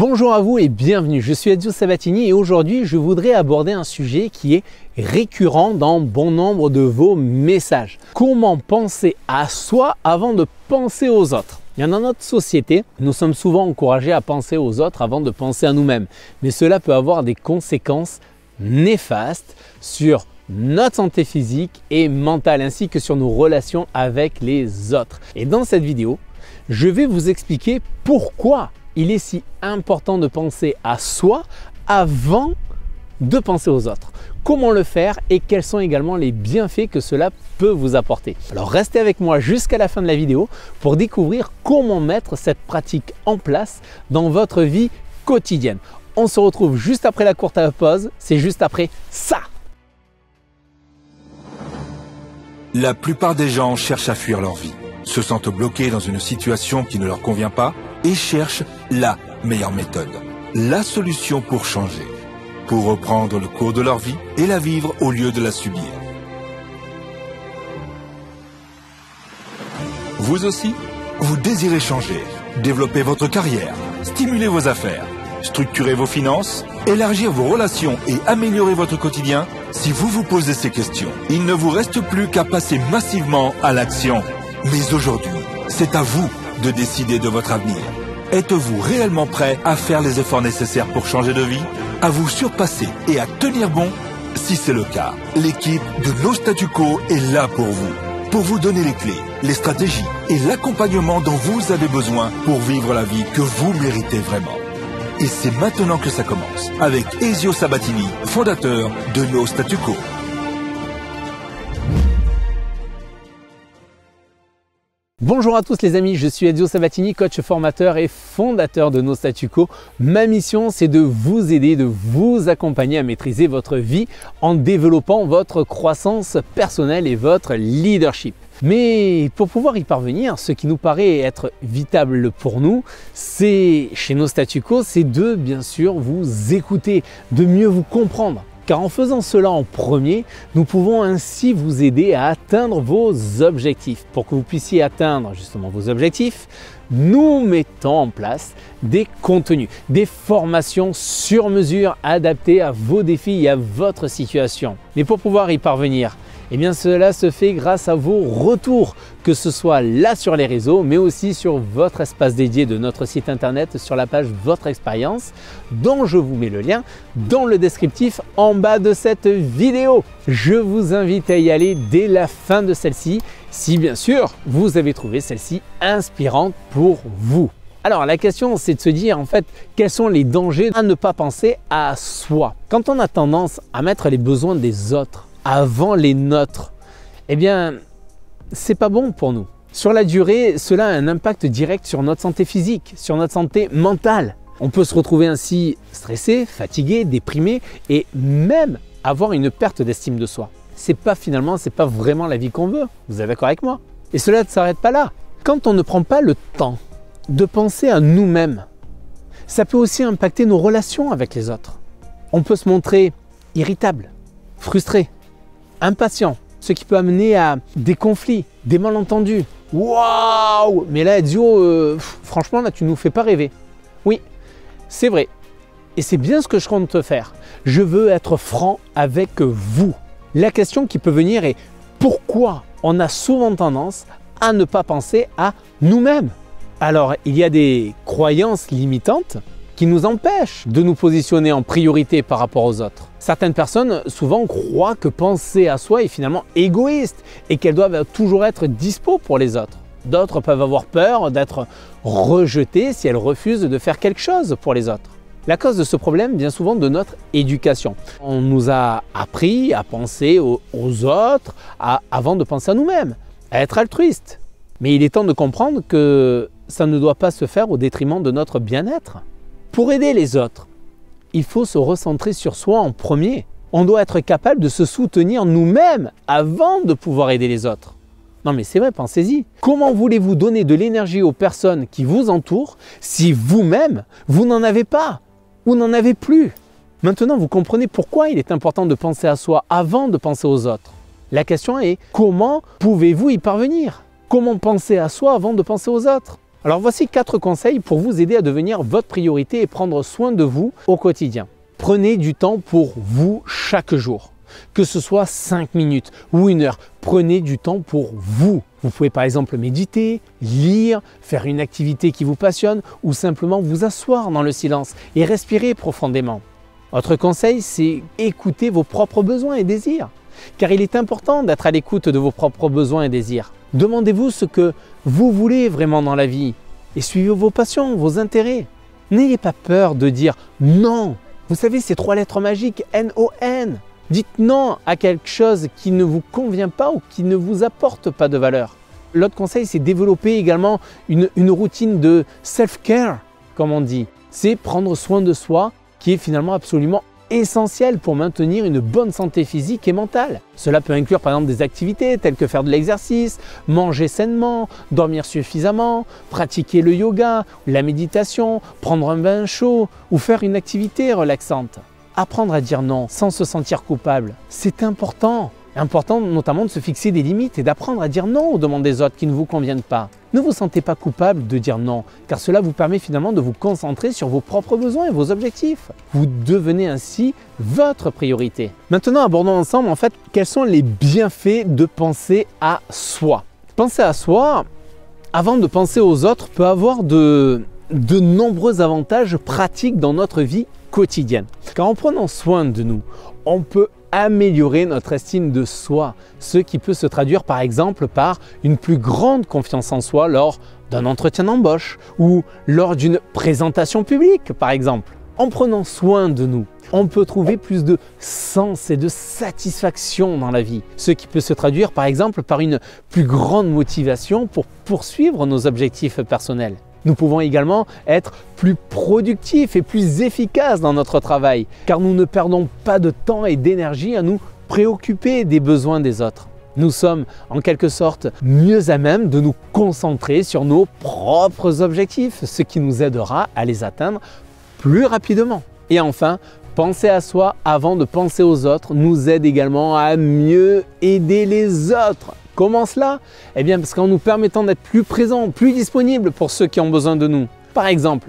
Bonjour à vous et bienvenue, je suis Ezio Sabatini et aujourd'hui je voudrais aborder un sujet qui est récurrent dans bon nombre de vos messages. Comment penser à soi avant de penser aux autres? Dans notre société, nous sommes souvent encouragés à penser aux autres avant de penser à nous-mêmes. Mais cela peut avoir des conséquences néfastes sur notre santé physique et mentale ainsi que sur nos relations avec les autres. Et dans cette vidéo, je vais vous expliquer pourquoi il est si important de penser à soi avant de penser aux autres. Comment le faire et quels sont également les bienfaits que cela peut vous apporter. Alors restez avec moi jusqu'à la fin de la vidéo pour découvrir comment mettre cette pratique en place dans votre vie quotidienne. On se retrouve juste après la courte pause, c'est juste après ça. La plupart des gens cherchent à fuir leur vie, se sentent bloqués dans une situation qui ne leur convient pas et cherchent la meilleure méthode, la solution pour changer, pour reprendre le cours de leur vie et la vivre au lieu de la subir. Vous aussi, vous désirez changer, développer votre carrière, stimuler vos affaires, structurer vos finances, élargir vos relations et améliorer votre quotidien? Si vous vous posez ces questions, il ne vous reste plus qu'à passer massivement à l'action. Mais aujourd'hui, c'est à vous de décider de votre avenir. Êtes-vous réellement prêt à faire les efforts nécessaires pour changer de vie, à vous surpasser et à tenir bon? Si c'est le cas, l'équipe de No Statu Quo est là pour vous donner les clés, les stratégies et l'accompagnement dont vous avez besoin pour vivre la vie que vous méritez vraiment. Et c'est maintenant que ça commence, avec Ezio Sabatini, fondateur de No Statu Quo. Bonjour à tous les amis, je suis Ezio Sabatini, coach formateur et fondateur de No Statu Quo. Ma mission, c'est de vous aider, de vous accompagner à maîtriser votre vie en développant votre croissance personnelle et votre leadership. Mais pour pouvoir y parvenir, ce qui nous paraît être vital pour nous, c'est chez No Statu Quo, c'est de bien sûr vous écouter, de mieux vous comprendre. Car en faisant cela en premier, nous pouvons ainsi vous aider à atteindre vos objectifs. Pour que vous puissiez atteindre justement vos objectifs, nous mettons en place des contenus, des formations sur mesure adaptées à vos défis et à votre situation. Mais pour pouvoir y parvenir, eh bien cela se fait grâce à vos retours, que ce soit là sur les réseaux, mais aussi sur votre espace dédié de notre site internet sur la page Votre Expérience, dont je vous mets le lien dans le descriptif en bas de cette vidéo. Je vous invite à y aller dès la fin de celle-ci, si bien sûr vous avez trouvé celle-ci inspirante pour vous. Alors la question c'est de se dire en fait quels sont les dangers à ne pas penser à soi. Quand on a tendance à mettre les besoins des autres avant les nôtres, eh bien, c'est pas bon pour nous. Sur la durée, cela a un impact direct sur notre santé physique, sur notre santé mentale. On peut se retrouver ainsi stressé, fatigué, déprimé et même avoir une perte d'estime de soi. C'est pas vraiment la vie qu'on veut. Vous êtes d'accord avec moi? Et cela ne s'arrête pas là. Quand on ne prend pas le temps de penser à nous-mêmes, ça peut aussi impacter nos relations avec les autres. On peut se montrer irritable, frustré, impatient, ce qui peut amener à des conflits, des malentendus. Waouh! Mais là, Ezio, franchement, là, tu nous fais pas rêver. Oui, c'est vrai. Et c'est bien ce que je compte te faire. Je veux être franc avec vous. La question qui peut venir est pourquoi on a souvent tendance à ne pas penser à nous-mêmes? Alors, il y a des croyances limitantes qui nous empêchent de nous positionner en priorité par rapport aux autres. Certaines personnes souvent croient que penser à soi est finalement égoïste et qu'elles doivent toujours être dispo pour les autres. D'autres peuvent avoir peur d'être rejetées si elles refusent de faire quelque chose pour les autres. La cause de ce problème vient souvent de notre éducation. On nous a appris à penser aux autres avant de penser à nous-mêmes, à être altruiste. Mais il est temps de comprendre que ça ne doit pas se faire au détriment de notre bien-être. Pour aider les autres, il faut se recentrer sur soi en premier. On doit être capable de se soutenir nous-mêmes avant de pouvoir aider les autres. Non mais c'est vrai, pensez-y. Comment voulez-vous donner de l'énergie aux personnes qui vous entourent si vous-même, vous n'en avez pas ou n'en avez plus? Maintenant, vous comprenez pourquoi il est important de penser à soi avant de penser aux autres. La question est, comment pouvez-vous y parvenir? Comment penser à soi avant de penser aux autres? Alors voici 4 conseils pour vous aider à devenir votre priorité et prendre soin de vous au quotidien. Prenez du temps pour vous chaque jour. Que ce soit 5 minutes ou 1 heure, prenez du temps pour vous. Vous pouvez par exemple méditer, lire, faire une activité qui vous passionne ou simplement vous asseoir dans le silence et respirer profondément. Autre conseil, c'est écouter vos propres besoins et désirs. Car il est important d'être à l'écoute de vos propres besoins et désirs. Demandez-vous ce que vous voulez vraiment dans la vie et suivez vos passions, vos intérêts. N'ayez pas peur de dire non. Vous savez, ces 3 lettres magiques, N-O-N. Dites non à quelque chose qui ne vous convient pas ou qui ne vous apporte pas de valeur. L'autre conseil, c'est développer également une routine de self-care, comme on dit. C'est prendre soin de soi, qui est finalement absolument essentiel pour maintenir une bonne santé physique et mentale. Cela peut inclure par exemple des activités telles que faire de l'exercice, manger sainement, dormir suffisamment, pratiquer le yoga, la méditation, prendre un bain chaud ou faire une activité relaxante. Apprendre à dire non sans se sentir coupable, c'est important. Important notamment de se fixer des limites et d'apprendre à dire non aux demandes des autres qui ne vous conviennent pas. Ne vous sentez pas coupable de dire non, car cela vous permet finalement de vous concentrer sur vos propres besoins et vos objectifs. Vous devenez ainsi votre priorité. Maintenant, abordons ensemble en fait quels sont les bienfaits de penser à soi. Penser à soi, avant de penser aux autres, peut avoir de nombreux avantages pratiques dans notre vie quotidienne. Car en prenant soin de nous, on peut améliorer notre estime de soi, ce qui peut se traduire par exemple par une plus grande confiance en soi lors d'un entretien d'embauche ou lors d'une présentation publique par exemple. En prenant soin de nous, on peut trouver plus de sens et de satisfaction dans la vie, ce qui peut se traduire par exemple par une plus grande motivation pour poursuivre nos objectifs personnels. Nous pouvons également être plus productifs et plus efficaces dans notre travail, car nous ne perdons pas de temps et d'énergie à nous préoccuper des besoins des autres. Nous sommes en quelque sorte mieux à même de nous concentrer sur nos propres objectifs, ce qui nous aidera à les atteindre plus rapidement. Et enfin, penser à soi avant de penser aux autres nous aide également à mieux aider les autres. Comment cela? Eh bien parce qu'en nous permettant d'être plus présents, plus disponibles pour ceux qui ont besoin de nous. Par exemple,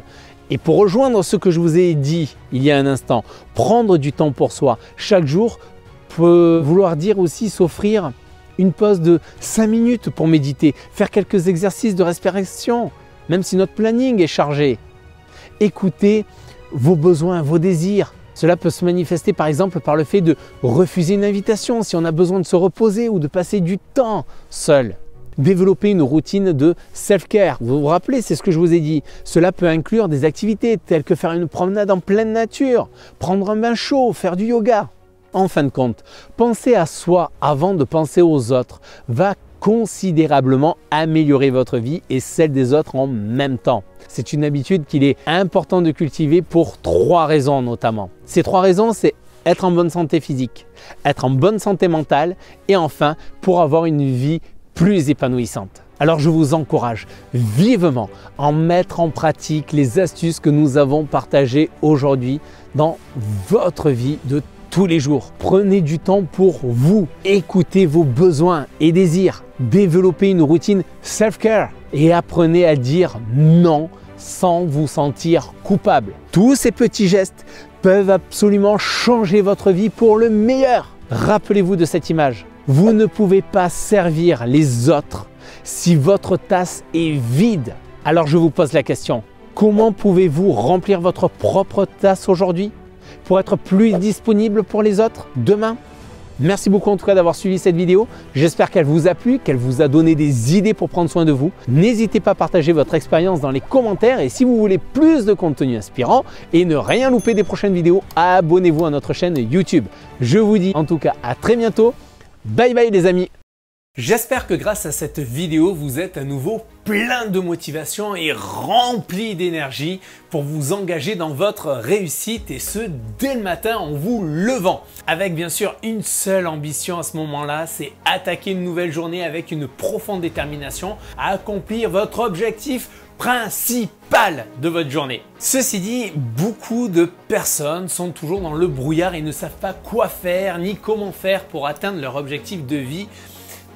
et pour rejoindre ce que je vous ai dit il y a un instant, prendre du temps pour soi chaque jour peut vouloir dire aussi s'offrir une pause de 5 minutes pour méditer, faire quelques exercices de respiration, même si notre planning est chargé. Écoutez vos besoins, vos désirs. Cela peut se manifester par exemple par le fait de refuser une invitation si on a besoin de se reposer ou de passer du temps seul. Développer une routine de self-care. Vous vous rappelez, c'est ce que je vous ai dit. Cela peut inclure des activités telles que faire une promenade en pleine nature, prendre un bain chaud, faire du yoga. En fin de compte, penser à soi avant de penser aux autres va considérablement améliorer votre vie et celle des autres en même temps. C'est une habitude qu'il est important de cultiver pour 3 raisons notamment. Ces 3 raisons, c'est être en bonne santé physique, être en bonne santé mentale et enfin pour avoir une vie plus épanouissante. Alors je vous encourage vivement à mettre en pratique les astuces que nous avons partagées aujourd'hui dans votre vie de tous les jours. Prenez du temps pour vous, écoutez vos besoins et désirs, développez une routine self-care et apprenez à dire non sans vous sentir coupable. Tous ces petits gestes peuvent absolument changer votre vie pour le meilleur. Rappelez-vous de cette image. Vous ne pouvez pas servir les autres si votre tasse est vide. Alors je vous pose la question, comment pouvez-vous remplir votre propre tasse aujourd'hui pour être plus disponible pour les autres demain? Merci beaucoup en tout cas d'avoir suivi cette vidéo. J'espère qu'elle vous a plu, qu'elle vous a donné des idées pour prendre soin de vous. N'hésitez pas à partager votre expérience dans les commentaires et si vous voulez plus de contenu inspirant et ne rien louper des prochaines vidéos, abonnez-vous à notre chaîne YouTube. Je vous dis en tout cas à très bientôt. Bye bye les amis. J'espère que grâce à cette vidéo, vous êtes à nouveau plein de motivation et rempli d'énergie pour vous engager dans votre réussite et ce dès le matin en vous levant. Avec bien sûr une seule ambition à ce moment-là, c'est attaquer une nouvelle journée avec une profonde détermination à accomplir votre objectif principal de votre journée. Ceci dit, beaucoup de personnes sont toujours dans le brouillard et ne savent pas quoi faire ni comment faire pour atteindre leur objectif de vie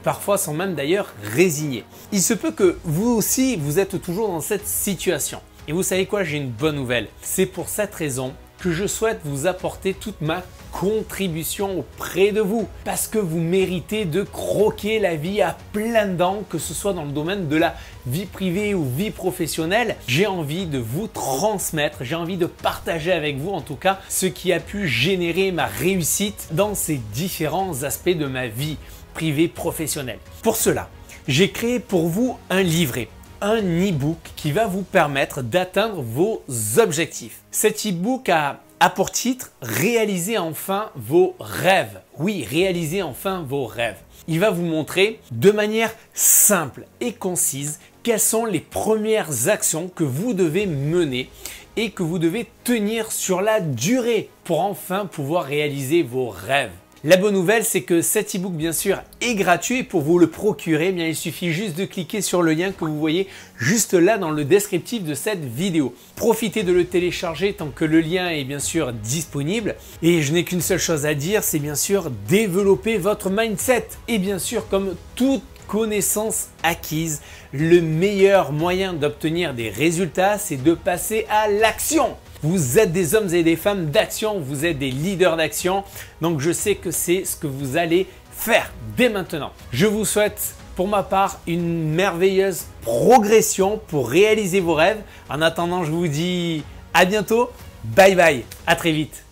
parfois sans même d'ailleurs résigner. Il se peut que vous aussi, vous êtes toujours dans cette situation. Et vous savez quoi, j'ai une bonne nouvelle. C'est pour cette raison que je souhaite vous apporter toute ma contribution auprès de vous parce que vous méritez de croquer la vie à pleines dents, que ce soit dans le domaine de la vie privée ou vie professionnelle. J'ai envie de vous transmettre, j'ai envie de partager avec vous en tout cas ce qui a pu générer ma réussite dans ces différents aspects de ma vie privée professionnelle. Pour cela, j'ai créé pour vous un livret, un e-book qui va vous permettre d'atteindre vos objectifs. Cet e-book a pour titre « Réalisez enfin vos rêves ». Oui, réalisez enfin vos rêves. Il va vous montrer de manière simple et concise quelles sont les premières actions que vous devez mener et que vous devez tenir sur la durée pour enfin pouvoir réaliser vos rêves. La bonne nouvelle, c'est que cet e-book, bien sûr, est gratuit et pour vous le procurer, bien, il suffit juste de cliquer sur le lien que vous voyez juste là dans le descriptif de cette vidéo. Profitez de le télécharger tant que le lien est bien sûr disponible. Et je n'ai qu'une seule chose à dire, c'est bien sûr développer votre mindset. Et bien sûr, comme toute connaissance acquise, le meilleur moyen d'obtenir des résultats, c'est de passer à l'action. Vous êtes des hommes et des femmes d'action, vous êtes des leaders d'action, donc je sais que c'est ce que vous allez faire dès maintenant. Je vous souhaite pour ma part une merveilleuse progression pour réaliser vos rêves. En attendant, je vous dis à bientôt, bye bye, à très vite.